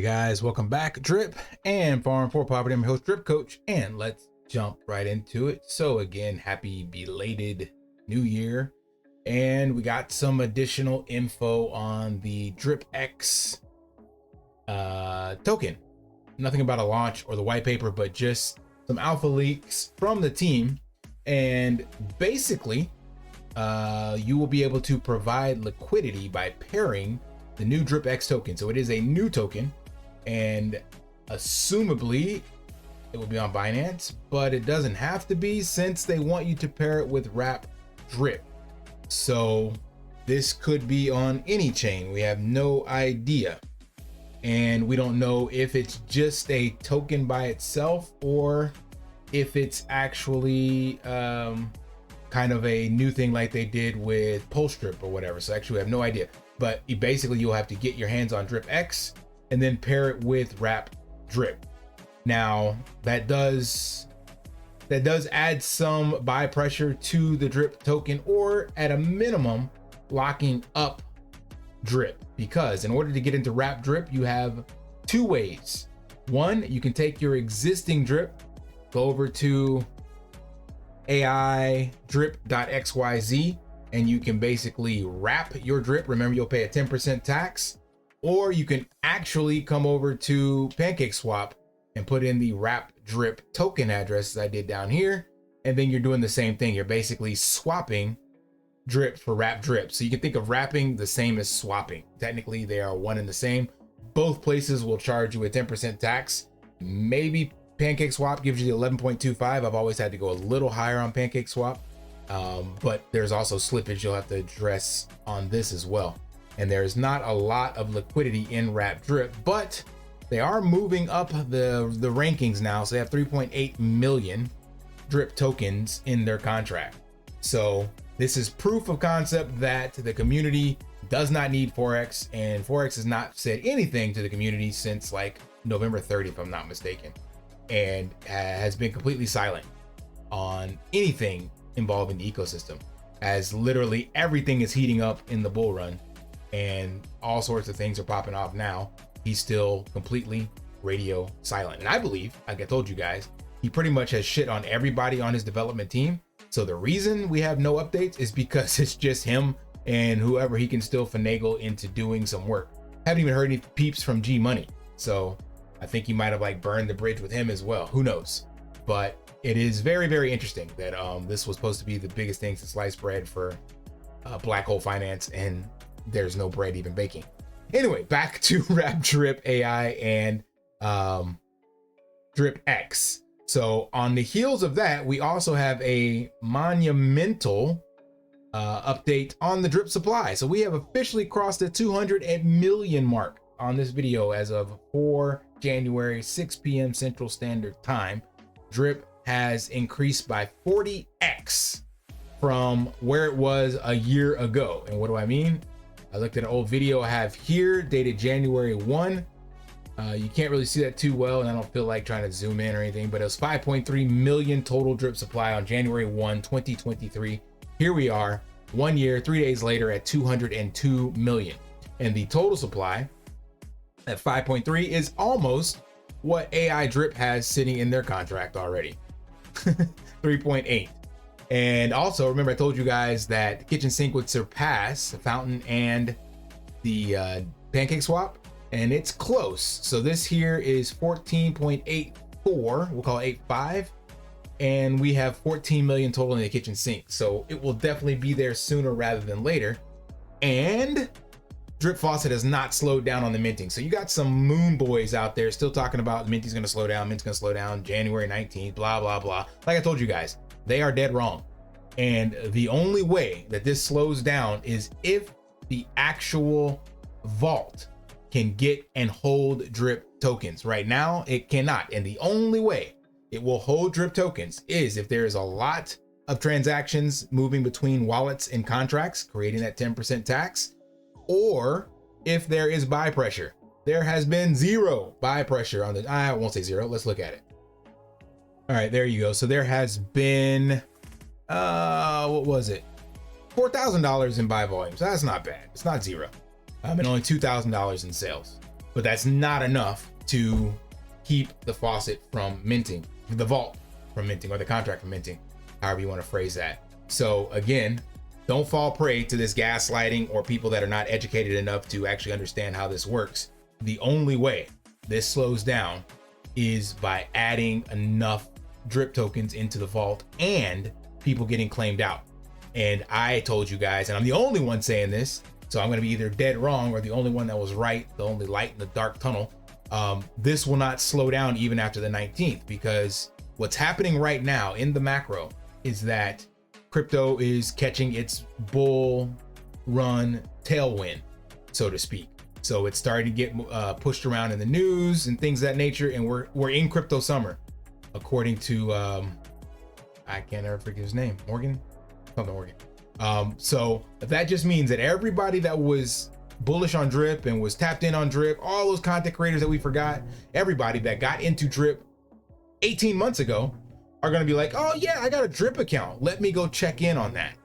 Hey guys, welcome back. Drip and Farm for Poverty. I'm your host, Drip Coach, and let's jump right into it. So again, happy belated New Year. And we got some additional info on the DripX token. Nothing about a launch or the white paper, but just some alpha leaks from the team. And basically, you will be able to provide liquidity by pairing the new DripX token. So it is a new token, and assumably it will be on Binance, but it doesn't have to be since they want you to pair it with Wrap Drip. So this could be on any chain. We have no idea. And we don't know if it's just a token by itself or if it's actually kind of a new thing like they did with Pulse Drip or whatever. So actually we have no idea. But basically you'll have to get your hands on DripX and then pair it with Wrap Drip. Now that does add some buy pressure to the Drip token, or at a minimum locking up Drip, because in order to get into Wrap Drip you have two ways. One, you can take your existing Drip, go over to AI drip.xyz, and you can basically wrap your Drip. Remember, you'll pay a 10% tax. Or you can actually come over to PancakeSwap and put in the Wrap Drip token address as I did down here, and then you're doing the same thing. You're basically swapping Drip for Wrap Drip. So you can think of wrapping the same as swapping. Technically they are one and the same. Both places will charge you a 10% tax. Maybe PancakeSwap gives you the 11.25. I've always had to go a little higher on PancakeSwap. But there's also slippage you'll have to address on this as well. And there's not a lot of liquidity in Wrap Drip, but they are moving up the rankings now. So they have 3.8 million Drip tokens in their contract. So this is proof of concept that the community does not need Forex, and Forex has not said anything to the community since like November 30th, if I'm not mistaken, and has been completely silent on anything involving the ecosystem, as literally everything is heating up in the bull run and all sorts of things are popping off now. He's still completely radio silent. And I believe, like I told you guys, he pretty much has shit on everybody on his development team. So the reason we have no updates is because it's just him and whoever he can still finagle into doing some work. Haven't even heard any peeps from G Money. So I think he might have like burned the bridge with him as well. Who knows? But it is very, very interesting that this was supposed to be the biggest thing since sliced bread for Black Hole Finance, and there's no bread even baking. Anyway, back to Wrap Drip AI and DripX. So on the heels of that, we also have a monumental update on the Drip supply. So we have officially crossed the 200 million mark on this video as of 4 January, 6 p.m. Central Standard Time. Drip has increased by 40x from where it was a year ago. And what do I mean? I looked at an old video I have here dated January 1. You can't really see that too well, and I don't feel like trying to zoom in or anything, but it was 5.3 million total Drip supply on January 1, 2023. Here we are 1 year, 3 days later at 202 million. And the total supply at 5.3 is almost what AI Drip has sitting in their contract already. 3.8. And also, remember I told you guys that the kitchen sink would surpass the fountain and the PancakeSwap, and it's close. So this here is 14.84, we'll call it 8.5, and we have 14 million total in the kitchen sink. So it will definitely be there sooner rather than later. And Drip Faucet has not slowed down on the minting. So you got some moon boys out there still talking about minting's gonna slow down, mint's gonna slow down, January 19th, blah, blah, blah. Like I told you guys, they are dead wrong. And the only way that this slows down is if the actual vault can get and hold Drip tokens. Right now, it cannot. And the only way it will hold Drip tokens is if there is a lot of transactions moving between wallets and contracts, creating that 10% tax, or if there is buy pressure. There has been zero buy pressure on the, I won't say zero, let's look at it. All right, there you go. So there has been, what was it? $4,000 in buy volume. So that's not bad. It's not zero. And only $2,000 in sales. but that's not enough to keep the faucet from minting, the vault from minting, or the contract from minting, however you want to phrase that. So again, don't fall prey to this gaslighting or people that are not educated enough to actually understand how this works. The only way this slows down is by adding enough drip tokens into the vault and people getting claimed out. And I told you guys, and I'm the only one saying this, so I'm going to be either dead wrong or the only one that was right, the only light in the dark tunnel. This will not slow down even after the 19th, because what's happening right now in the macro is that crypto is catching its bull run tailwind, so to speak. So it's starting to get pushed around in the news and things of that nature, and we're in crypto summer, according to I can't ever forget his name, Morgan. So that just means that everybody that was bullish on drip and was tapped in on drip, all those content creators that we forgot, everybody that got into drip 18 months ago are going to be like, oh yeah, I got a drip account, let me go check in on that.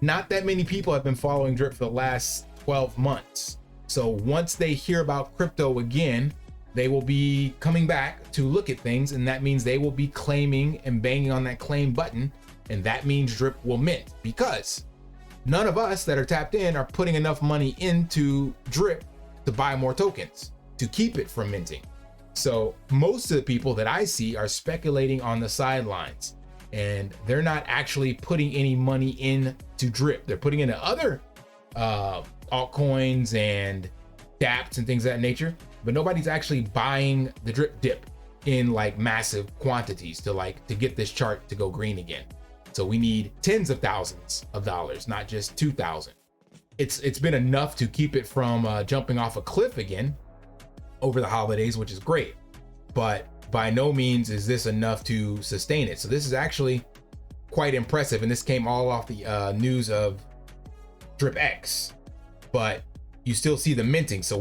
Not that many people have been following drip for the last 12 months. So once they hear about crypto again, they will be coming back to look at things, and that means they will be claiming and banging on that claim button, and that means drip will mint, because none of us that are tapped in are putting enough money into drip to buy more tokens to keep it from minting. So most of the people that I see are speculating on the sidelines, and they're not actually putting any money into drip. They're putting into other altcoins and dApps and things of that nature, but nobody's actually buying the drip dip in like massive quantities to get this chart to go green again. So we need tens of thousands of dollars, not just 2,000. It's been enough to keep it from jumping off a cliff again over the holidays, which is great, but by no means is this enough to sustain it. So this is actually quite impressive, and this came all off the news of DripX, but you still see the minting. So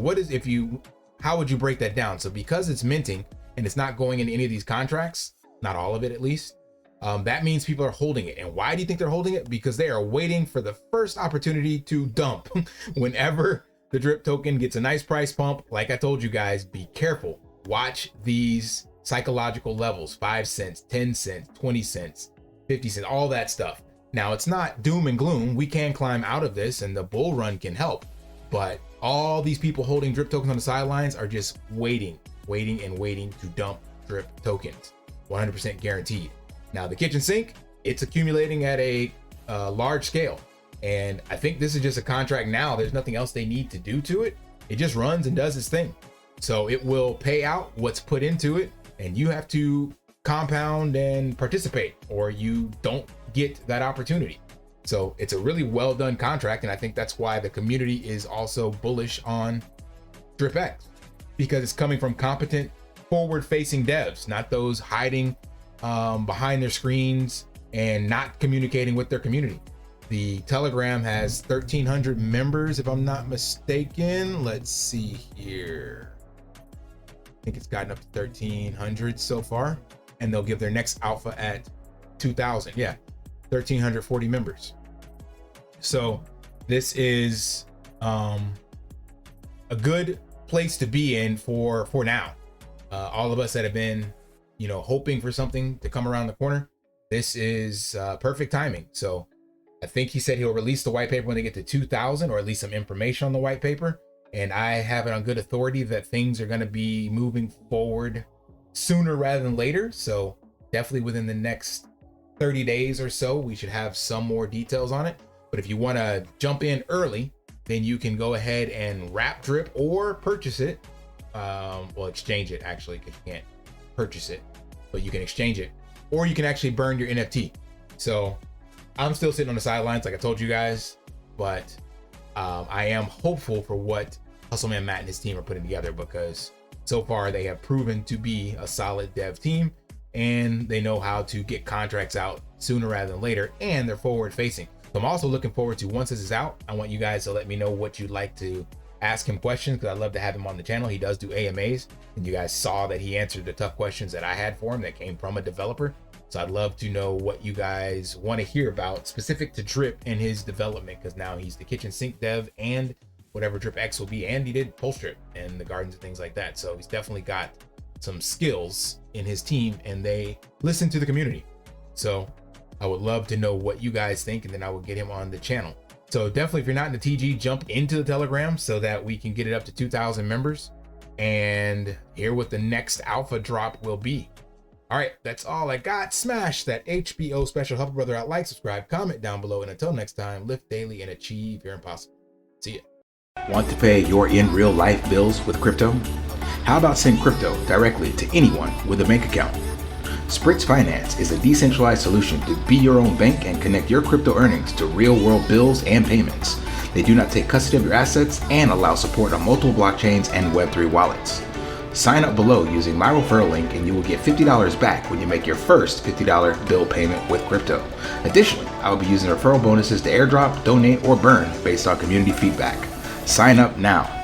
how would you break that down? So because it's minting and it's not going into any of these contracts, not all of it at least, that means people are holding it. And why do you think they're holding it? Because they are waiting for the first opportunity to dump. Whenever the drip token gets a nice price pump, like I told you guys, be careful. Watch these psychological levels, 5 cents, 10 cents, 20 cents, 50 cents, all that stuff. Now it's not doom and gloom. We can climb out of this and the bull run can help, but all these people holding drip tokens on the sidelines are just waiting to dump drip tokens, 100% guaranteed. Now the kitchen sink, it's accumulating at a large scale. And I think this is just a contract now. There's nothing else they need to do to it. It just runs and does its thing. So it will pay out what's put into it, and you have to compound and participate, or you don't get that opportunity. So it's a really well done contract. And I think that's why the community is also bullish on DripX, because it's coming from competent forward facing devs, not those hiding behind their screens and not communicating with their community. The Telegram has 1,300 members, if I'm not mistaken. Let's see here. I think it's gotten up to 1,300 so far, and they'll give their next alpha at 2,000. Yeah, 1,340 members. So this is a good place to be in for now. All of us that have been, hoping for something to come around the corner, this is perfect timing. So I think he said he'll release the white paper when they get to 2,000, or at least some information on the white paper. And I have it on good authority that things are going to be moving forward sooner rather than later. So definitely within the next 30 days or so, we should have some more details on it. But if you want to jump in early, then you can go ahead and wrap drip or purchase it. Well, exchange it actually, because you can't purchase it, but you can exchange it, or you can actually burn your NFT. So I'm still sitting on the sidelines, like I told you guys, but I am hopeful for what Hustleman Matt and his team are putting together, because so far they have proven to be a solid dev team, and they know how to get contracts out sooner rather than later, and they're forward facing. So I'm also looking forward to, once this is out, I want you guys to let me know what you'd like to ask him questions, because I'd love to have him on the channel. He does do AMAs, and you guys saw that he answered the tough questions that I had for him that came from a developer. So I'd love to know what you guys want to hear about specific to drip and his development, because now he's the kitchen sink dev and whatever DripX will be, and he did pulse drip and the gardens and things like that. So he's definitely got some skills in his team, and they listen to the community. So I would love to know what you guys think, and then I will get him on the channel. So definitely, if you're not in the TG, jump into the Telegram so that we can get it up to 2,000 members and hear what the next alpha drop will be. All right, that's all I got. Smash that HBO special, help a brother out, like, subscribe, comment down below, and until next time, lift daily and achieve your impossible. See ya. Want to pay your in real life bills with crypto? How about send crypto directly to anyone with a bank account? SPRITZ Finance is a decentralized solution to be your own bank and connect your crypto earnings to real world bills and payments. They do not take custody of your assets and allow support on multiple blockchains and Web3 wallets. Sign up below using my referral link and you will get $50 back when you make your first $50 bill payment with crypto. Additionally, I will be using referral bonuses to airdrop, donate, or burn based on community feedback. Sign up now.